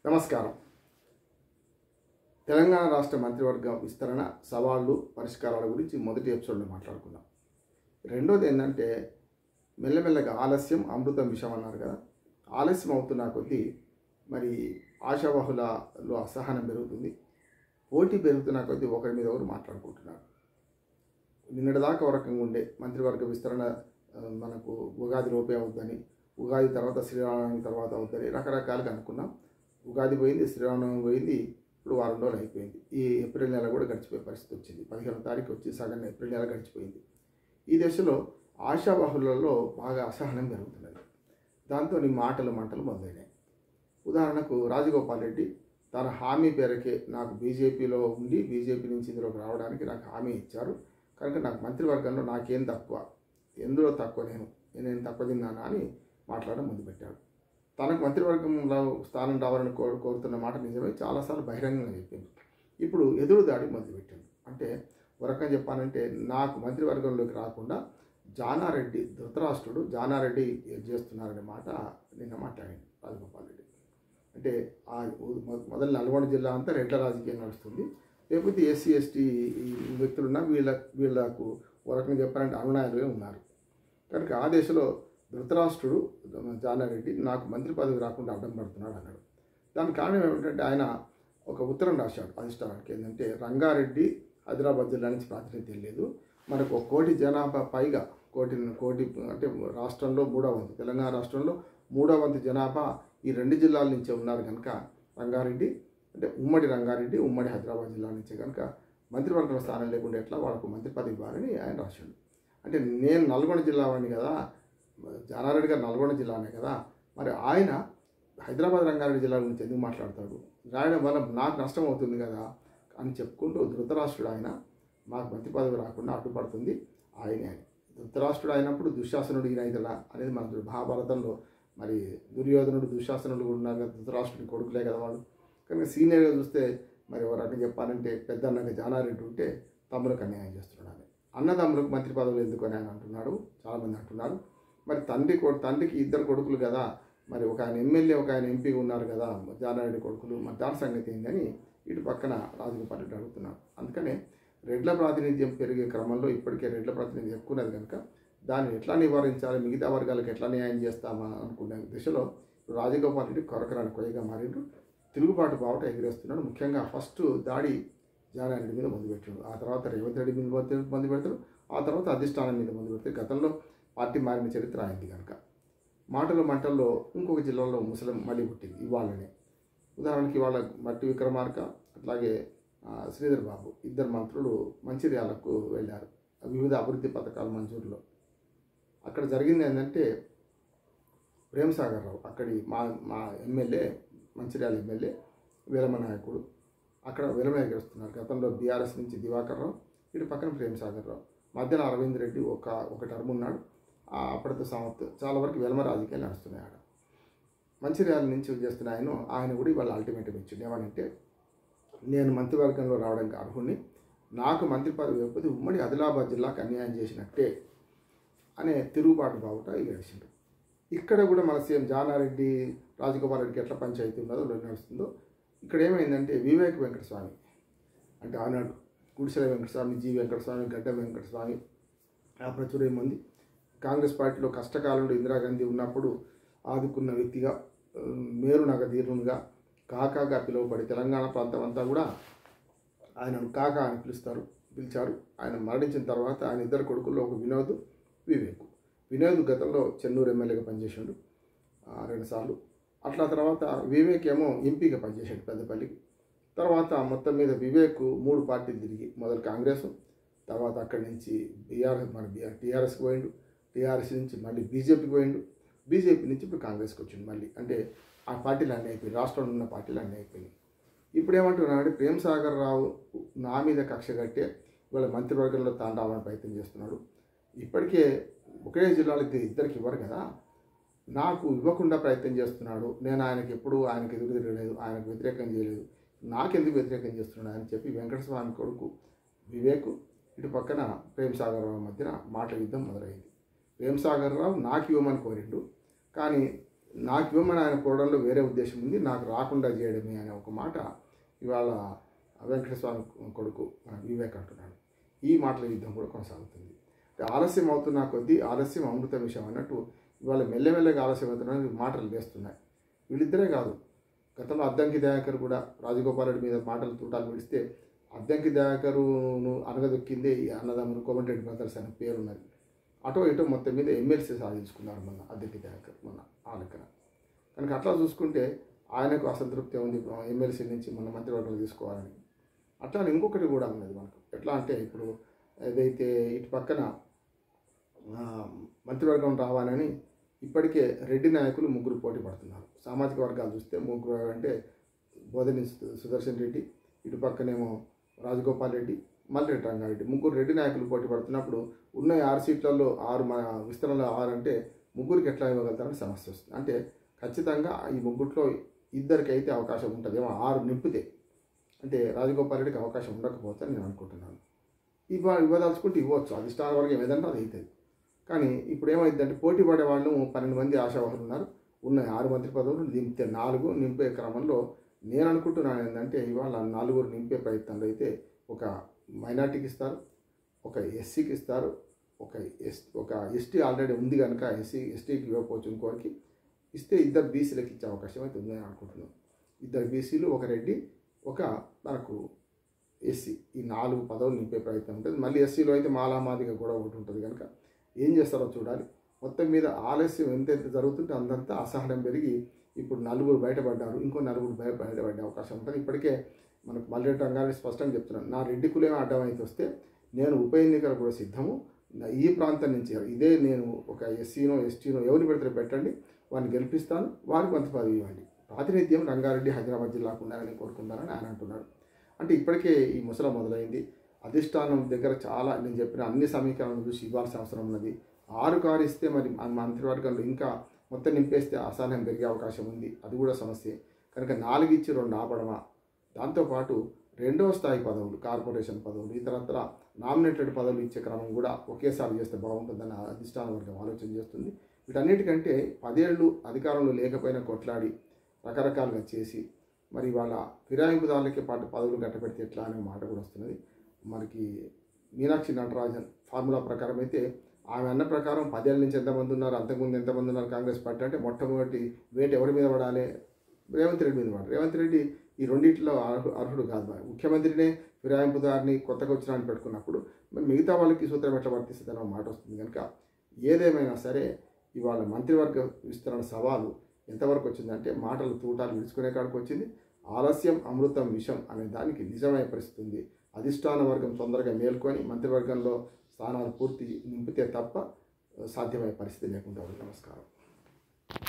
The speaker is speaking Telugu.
నమస్కారం. తెలంగాణ రాష్ట్ర మంత్రివర్గ విస్తరణ సవాళ్లు పరిష్కారాల గురించి మొదటి ఎపిసోడ్లో మాట్లాడుకున్నాం. రెండోది ఏంటంటే మెల్లమెల్లగా ఆలస్యం అమృతం విషయం అన్నారు కదా. ఆలస్యం అవుతున్న కొద్దీ మరి ఆశావహులలో అసహనం పెరుగుతుంది, పోటీ పెరుగుతున్న కొద్దీ ఒకరి మీద ఒకరు మాట్లాడుకుంటున్నారు. నిన్నటిదాకా ఒక రకంగా ఉండే మంత్రివర్గ విస్తరణ మనకు ఉగాది లోపే అవుతుందని, ఉగాది తర్వాత శ్రీరామనవమి తర్వాత అవుతుంది రకరకాలుగా అనుకున్నాం. ఉగాది పోయింది, శ్రీరామనవమి పోయింది, ఇప్పుడు వారం రోజులు అయిపోయింది. ఈ ఏప్రిల్ నెల కూడా గడిచిపోయే పరిస్థితి వచ్చింది. 15వ తారీఖు వచ్చి సగం ఏప్రిల్ నెల గడిచిపోయింది. ఈ దశలో ఆశావాహులలో బాగా అసహనం పెరుగుతున్నది. దాంతో మాటలు మొదలైనాయి. ఉదాహరణకు రాజగోపాల్ రెడ్డి తన హామీ పేరకే నాకు బీజేపీలో ఉండి బీజేపీ నుంచి ఇందులోకి రావడానికి నాకు హామీ ఇచ్చారు కనుక నాకు మంత్రివర్గంలో నాకేం తక్కువ, ఎందులో తక్కువ నేను తక్కువ తిన్నానా అని మాట్లాడడం మొదలుపెట్టాడు. తనకు మంత్రివర్గంలో స్థానం రావాలని కోరుతున్న మాట నిజమే, చాలాసార్లు బహిరంగంగా చెప్పింది. ఇప్పుడు ఎదురు దాడి మొదలుపెట్టింది. అంటే ఒక రకంగా చెప్పాలంటే నాకు మంత్రివర్గంలోకి రాకుండా జానారెడ్డి ధృతరాష్ట్రుడు జానారెడ్డి చేస్తున్నారనే మాట నిన్న మాట్లాడింది రాజగోపాల్ రెడ్డి. అంటే మొదలు నల్గొండ జిల్లా అంతా రెడ్ల రాజకీయం నడుస్తుంది, లేకపోతే ఎస్సీ ఎస్టీ వ్యక్తులున్నా వీళ్ళకు ఒక రకంగా చెప్పాలంటే అనునాయులుగా ఉన్నారు కనుక ఆ దేశంలో ధృతరాష్ట్రుడు జానారెడ్డి నాకు మంత్రి పదవి రాకుండా అడ్డం పడుతున్నాడు అన్నాడు. దానికి కారణం ఏమిటంటే ఆయన ఒక ఉత్తరం రాశాడు అధిష్టానానికి. ఏంటంటే రంగారెడ్డి హైదరాబాద్ జిల్లా నుంచి ప్రాతినిధ్యం లేదు, మనకు 1 కోటి జనాభా పైగా కోటి అంటే రాష్ట్రంలో 3వ వంతు, తెలంగాణ రాష్ట్రంలో 3వ వంతు జనాభా ఈ 2 జిల్లాల నుంచే ఉన్నారు కనుక రంగారెడ్డి అంటే ఉమ్మడి రంగారెడ్డి ఉమ్మడి హైదరాబాద్ జిల్లా నుంచే కనుక మంత్రివర్గం స్థానం లేకుండా ఎట్లా వాళ్ళకు మంత్రి పదవి ఇవ్వాలని ఆయన రాశాడు. అంటే నేను నల్గొండ జిల్లా వాడిని కదా, జానారెడ్డి గారు నల్గొండ జిల్లానే కదా, మరి ఆయన హైదరాబాద్ రంగారెడ్డి జిల్లా గురించి ఎందుకు మాట్లాడతాడు, రాయడం వల్ల నాకు నష్టం అవుతుంది కదా అని చెప్పుకుంటూ ధృతరాష్ట్రుడు ఆయన మాకు మంత్రి పదవి రాకుండా అడ్డుపడుతుంది ఆయనే అని. ధృతరాష్ట్రుడు అయినప్పుడు దుశ్శాసనుడు ఈయనైతలా అనేది మన మహాభారతంలో మరి దుర్యోధనుడు దుశ్శాసనుడు కూడా ఉన్నారు కదా, ధృతరాష్ట్రుడి కొడుకులే కదా వాళ్ళు. కనుక సీనియర్గా చూస్తే మరి ఎవరైనా చెప్పాలంటే పెద్ద అన్నగా జానారెడ్డి ఉంటే తమ్ములకు అన్యాయం చేస్తున్నాడు అని. అన్నదమ్ములకు మంత్రి పదవులు ఎందుకు అని ఆయన అంటున్నాడు, చాలామంది అంటున్నారు. మరి తండ్రికి 2 కొడుకులు కదా, మరి ఒక ఆయన ఎమ్మెల్యే ఒక ఆయన ఎంపీ ఉన్నారు కదా జానారెడ్డి కొడుకులు, మరి దాని సంగతి ఏందని ఇటు పక్కన రాజగోపాల్ రెడ్డి అడుగుతున్నారు. అందుకనే రెడ్ల ప్రాతినిధ్యం పెరిగే క్రమంలో ఇప్పటికే రెడ్ల ప్రాతినిధ్యం ఎక్కువ ఉన్నది కనుక దాన్ని ఎట్లా నివారించాలి, మిగతా వర్గాలకు ఎట్లా న్యాయం చేస్తామా అనుకునే దిశలో రాజగోపాల్ రెడ్డి కొరకరాని కొయ్యగా మారిండు. తిరుగుబాటు బావుట ఎగిరేస్తున్నాడు. ముఖ్యంగా ఫస్ట్ దాడి జానారెడ్డి మీద మొదలుపెట్టాడు, ఆ తర్వాత రేవంత్ రెడ్డి మీద మొదలు పెడతాడు, ఆ తర్వాత అధిష్టానం మీద మొదలు పెడతాడు. గతంలో పార్టీ మారిన చరిత్ర అయింది కనుక మంటల్లో ఇంకొక జిల్లాలో ముసలం మళ్ళీ పుట్టింది ఇవాళనే. ఉదాహరణకి ఇవాళ మట్టి విక్రమార్క అట్లాగే శ్రీధర్ బాబు 2 మంత్రులు మంచిర్యాలకు వెళ్ళారు వివిధ అభివృద్ధి పథకాల మంజూరులో. అక్కడ జరిగింది ఏంటంటే ప్రేమ్సాగర్ రావు అక్కడి మా ఎమ్మెల్యే మంచిర్యాల ఎమ్మెల్యే వీరమ నాయకుడు అక్కడ విరమ ఎగరేస్తున్నారు. గతంలో బీఆర్ఎస్ నుంచి దివాకర్ రావు, ఇటు పక్కన ప్రేమ్సాగర్ రావు, మధ్యలో అరవింద్ రెడ్డి ఒక టర్మ్ ఉన్నాడు. అప్పటితో చాలా వరకు వెలమ రాజకీయాలు నడుస్తున్నాయి. ఆడ మంచిర్యాల నుంచి చేస్తున్న ఆయన కూడా ఇవాళ అల్టిమేటం ఇచ్చింది. ఏమనంటే నేను మంత్రివర్గంలో రావడానికి అర్హుణ్ణి, నాకు మంత్రి పదవి ఇవ్వకపోతే ఉమ్మడి ఆదిలాబాద్ జిల్లాకు అన్యాయం చేసినట్టే అనే తిరుగుబాటు బావుట గడిచిండు. ఇక్కడ కూడా మన సీఎం జానారెడ్డి రాజగోపాల్ రెడ్డికి ఎట్లా పంచాయతీ ఉన్నదో నడుస్తుందో ఇక్కడ ఏమైందంటే వివేక్ వెంకటస్వామి అంటే ఆనాడు గుడిసెల వెంకటస్వామి, జి వెంకటస్వామి, గడ్డ వెంకటస్వామి ప్రచురం ఉంది. కాంగ్రెస్ పార్టీలో కష్టకాలంలో ఇందిరాగాంధీ ఉన్నప్పుడు ఆదుకున్న వ్యక్తిగా మేరునగధీరునిగా కాకాగా పిలువబడి తెలంగాణ ప్రాంతం అంతా కూడా ఆయనను కాకా అని పిలిచారు. ఆయన మరణించిన తర్వాత ఆయన 2 కొడుకుల్లో ఒక వినోద్ గతంలో చెన్నూరు ఎమ్మెల్యేగా పనిచేశాడు 2 సార్లు. అట్లా తర్వాత వివేక్ ఏమో ఎంపీగా పనిచేశాడు పెద్దపల్లికి. తర్వాత మొత్తం మీద వివేక్ 3 పార్టీలు తిరిగి మొదలు కాంగ్రెస్, తర్వాత అక్కడి నుంచి టీఆర్ఎస్కి పోయిండు, టీఆర్ఎస్ నుంచి మళ్ళీ బీజేపీకి పోయిండు, బీజేపీ నుంచి ఇప్పుడు కాంగ్రెస్కి వచ్చిండు మళ్ళీ. అంటే ఆ పార్టీలు అన్నీ అయిపోయి రాష్ట్రంలో ఉన్న పార్టీలు అన్నీ అయిపోయినాయి. ఇప్పుడు ఏమంటున్నాడు, ప్రేమ్సాగర్ రావు నా మీద కక్ష కట్టే ఇవాళ మంత్రివర్గంలో తాను రావడానికి ప్రయత్నం చేస్తున్నాడు. ఇప్పటికే ఒకే జిల్లాలో ఇద్దరికి ఇవ్వరు కదా, నాకు ఇవ్వకుండా ప్రయత్నం చేస్తున్నాడు. నేను ఆయనకు ఎదురు తిరగలేదు, ఆయనకు వ్యతిరేకం చేయలేదు, నాకెందుకు వ్యతిరేకం చేస్తున్నాడు అని చెప్పి వెంకటస్వామి కొడుకు వివేక్ ఇటు పక్కన ప్రేమ్సాగర్ రావు మధ్యన మాట యుద్ధం మొదలైంది. ప్రేమ్సాగర్ రావు నాకు ఇవ్వమని కోరిండు, కానీ నాకు ఇవ్వమని ఆయన కోరడంలో వేరే ఉద్దేశం ఉంది, నాకు రాకుండా చేయడమే అనే ఒక మాట ఇవాళ వెంకటస్వామి కొడుకు వివేక్ అంటున్నాడు. ఈ మాటల యుద్ధం కూడా కొనసాగుతుంది. ఆలస్యం అవుతున్న కొద్దీ ఆలస్యం అమృత విషయం అన్నట్టు ఇవాళ మెల్లమెల్లగా ఆలస్యం అవుతున్న మాటలు వేస్తున్నాయి. వీళ్ళిద్దరే కాదు, గతంలో అద్దంకి దయాకర్ కూడా రాజగోపాల్ రెడ్డి మీద మాటలు తూటాలు విడిస్తే అద్దంకి దయాకరును అనగదొక్కిందే ఈ అన్నదమ్ములు కోమటిరెడ్డి బ్రదర్స్ అనే పేరున్నది. అటో ఇటో మొత్తం మీద ఎమ్మెల్సీ సాధించుకున్నారు మొన్న అద్దంకి దయాకర్ మొన్న ఆ లెక్కన. కనుక అట్లా చూసుకుంటే ఆయనకు అసంతృప్తి ఉంది ఎమ్మెల్సీ నుంచి మన మంత్రివర్గం తీసుకోవాలని. అట్లా ఇంకొకటి కూడా ఉన్నది మనకు. ఎట్లా అంటే ఇప్పుడు ఏదైతే ఇటు పక్కన మంత్రివర్గం రావాలని ఇప్పటికే రెడ్డి నాయకులు ముగ్గురు పోటీ పడుతున్నారు. సామాజిక వర్గాలు చూస్తే ముగ్గురు అంటే బోధని సుదర్శన్ రెడ్డి, ఇటు పక్కనేమో రాజగోపాల్ రెడ్డి, మల్రెడ్డి రంగారెడ్డి, ముగ్గురు రెడ్డి నాయకులు పోటీ పడుతున్నప్పుడు ఉన్న 6 సీట్లలో 6 మన విస్తరణలో 6 అంటే ముగ్గురికి ఎట్లా ఇవ్వగలుగుతారని సమస్య వస్తుంది. అంటే ఖచ్చితంగా ఈ ముగ్గురిలో ఇద్దరికి అయితే అవకాశం ఉంటుంది, ఏమో 6 నింపితే. అంటే రాజగోపాల్ రెడ్డికి అవకాశం ఉండకపోతే నేను అనుకుంటున్నాను. ఇవ్వదలుచుకుంటే ఇవ్వచ్చు, అధిష్టాన వర్గం ఏదంటే అది అవుతుంది. కానీ ఇప్పుడు ఏమైందంటే పోటీ పడే వాళ్ళు 12 మంది ఆశావాహులు ఉన్నారు. ఉన్న 6 మంత్రి పదవులు దింపితే 4 నింపే క్రమంలో నేను అనుకుంటున్నాను ఏంటంటే ఇవాళ 4 నింపే ప్రయత్నంలో అయితే ఒక మైనార్టీకి ఇస్తారు, ఒక ఎస్సీకి ఇస్తారు, ఒక ఎస్టీ ఆల్రెడీ ఉంది కనుక ఎస్టీకి ఇవ్వకపోవచ్చు, ఇంకోరికి ఇస్తే 2 బీసీలకు ఇచ్చే అవకాశం అయితే ఉందని అనుకుంటున్నాను. 2 బీసీలు, ఒక రెడ్డి, ఒక మనకు ఎస్సీ, ఈ 4 పదవులు నింపే ప్రయత్నం ఉంటుంది. మళ్ళీ ఎస్సీలో అయితే మాలామాదిగా కూడా ఒకటి ఉంటుంది కనుక ఏం చేస్తారో చూడాలి. మొత్తం మీద ఆలస్యం ఎంతెంత జరుగుతుంటే అంతంతా అసహనం పెరిగి ఇప్పుడు 4 బయటపడ్డారు, ఇంకో 4 బయటపడే అవకాశం ఉంటుంది. ఇప్పటికే మనకు మల్రెడ్డి రంగారెడ్డి స్పష్టంగా చెప్తున్నాను, నా రెడ్డి కులమే అడ్డమైతే వస్తే నేను ఉప ఎన్నికలు కూడా సిద్ధము, ఈ ప్రాంతం నుంచి ఇదే నేను ఒక ఎస్సీనో ఎస్టీనో ఎవరిని పెడతారో పెట్టండి, వారిని గెలిపిస్తాను, వారికి మంత్రి పదవి ఇవ్వండి, ప్రాతినిధ్యం రంగారెడ్డి హైదరాబాద్ జిల్లాకు ఉండాలని కోరుకుంటారని ఆయన అంటున్నాడు. అంటే ఇప్పటికే ఈ ముసల మొదలైంది. అధిష్టానం దగ్గర చాలా నేను చెప్పిన అన్ని సమీకరణలు చూసి ఇవ్వాల్సిన అవసరం ఉన్నది. 6 ఇస్తే మరి మంత్రివర్గంలో ఇంకా మొత్తం నింపేస్తే అసహనం పెరిగే అవకాశం ఉంది, అది కూడా సమస్య. కనుక 4 ఇచ్చి 2 ఆపడమా, దాంతోపాటు 2వ స్థాయి పదవులు, కార్పొరేషన్ పదవులు, ఇతరత్ర నామినేటెడ్ పదవులు ఇచ్చే క్రమం కూడా ఒకేసారి చేస్తే బాగుంటుందని అధిష్టాన వర్గం ఆలోచన చేస్తుంది. వీటన్నిటికంటే 10 ఏళ్ళు అధికారంలో లేకపోయినా కొట్లాడి రకరకాలుగా చేసి మరి వాళ్ళ ఫిరాయింపుదారులకే పాటు పదవులు కట్టబెడితే ఎట్లా అనే మాట కూడా వస్తున్నది. మనకి మీనాక్షి నటరాజన్ ఫార్ములా ప్రకారం అయితే ఆమె అన్న ప్రకారం 10 ఏళ్ళ నుంచి ఎంతమంది ఉన్నారు, అంతకుముందు ఎంతమంది ఉన్నారు కాంగ్రెస్ పార్టీ అంటే మొట్టమొదటి వేట్ ఎవరి మీద పడాలి, రేవంత్ రెడ్డి మీద పడాలి. రేవంత్ రెడ్డి ఈ రెండింటిలో అర్హుడు కాదు. ముఖ్యమంత్రినే ఫిరాయింపుదారిని కొత్తగా వచ్చిన పెట్టుకున్నప్పుడు మరి మిగతా వాళ్ళకి సూత్రం ఎట్లా వర్తిస్తుంది అన్న మాట వస్తుంది. కనుక ఏదేమైనా సరే ఇవాళ మంత్రివర్గ విస్తరణ సవాలు ఎంతవరకు వచ్చిందంటే మాటలు తూటాలు విడుచుకునే కాడికి వచ్చింది. ఆలస్యం అమృతం విషం అనే దానికి నిజమై పరిస్థితి ఉంది. అధిష్టాన వర్గం తొందరగా మేల్కొని మంత్రివర్గంలో స్థానాలు పూర్తి నింపితే తప్ప సాధ్యమయ్యే పరిస్థితి లేకుండా ఉంది. నమస్కారం.